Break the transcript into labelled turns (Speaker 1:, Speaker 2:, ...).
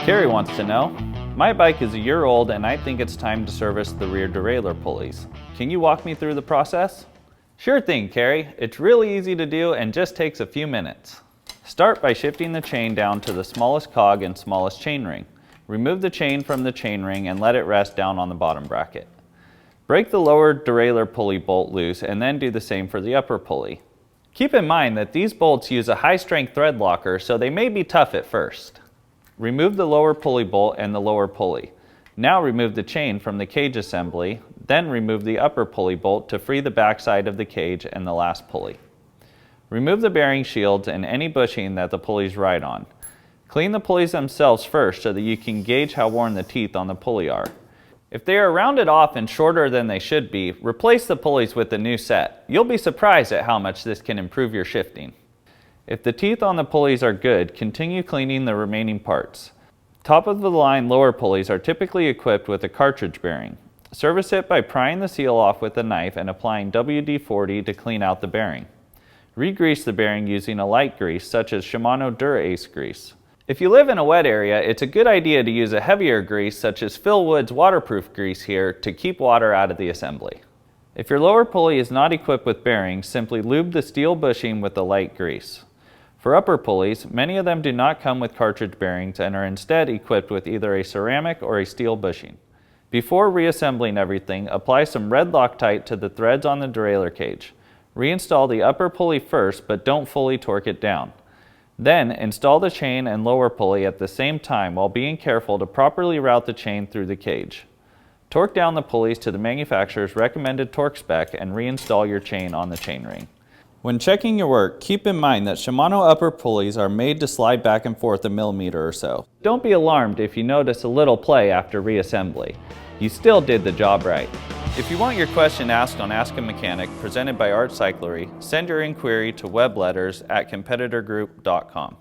Speaker 1: Carrie wants to know, my bike is a year old and I think it's time to service the rear derailleur pulleys. Can you walk me through the process? Sure thing, Carrie. It's really easy to do and just takes a few minutes. Start by shifting the chain down to the smallest cog and smallest chainring. Remove the chain from the chainring and let it rest down on the bottom bracket. Break the lower derailleur pulley bolt loose and then do the same for the upper pulley. Keep in mind that these bolts use a high-strength thread locker, so they may be tough at first. Remove the lower pulley bolt and the lower pulley. Now remove the chain from the cage assembly, then remove the upper pulley bolt to free the backside of the cage and the last pulley. Remove the bearing shields and any bushing that the pulleys ride on. Clean the pulleys themselves first so that you can gauge how worn the teeth on the pulley are. If they are rounded off and shorter than they should be, replace the pulleys with a new set. You'll be surprised at how much this can improve your shifting. If the teeth on the pulleys are good, continue cleaning the remaining parts. Top of the line lower pulleys are typically equipped with a cartridge bearing. Service it by prying the seal off with a knife and applying WD-40 to clean out the bearing. Re-grease the bearing using a light grease such as Shimano Dura-Ace grease. If you live in a wet area, it's a good idea to use a heavier grease such as Phil Wood's waterproof grease here to keep water out of the assembly. If your lower pulley is not equipped with bearings, simply lube the steel bushing with the light grease. For upper pulleys, many of them do not come with cartridge bearings and are instead equipped with either a ceramic or a steel bushing. Before reassembling everything, apply some red Loctite to the threads on the derailleur cage. Reinstall the upper pulley first, but don't fully torque it down. Then, install the chain and lower pulley at the same time while being careful to properly route the chain through the cage. Torque down the pulleys to the manufacturer's recommended torque spec and reinstall your chain on the chainring. When checking your work, keep in mind that Shimano upper pulleys are made to slide back and forth a millimeter or so. Don't be alarmed if you notice a little play after reassembly. You still did the job right. If you want your question asked on Ask a Mechanic, presented by Art Cyclery, send your inquiry to webletters@competitorgroup.com.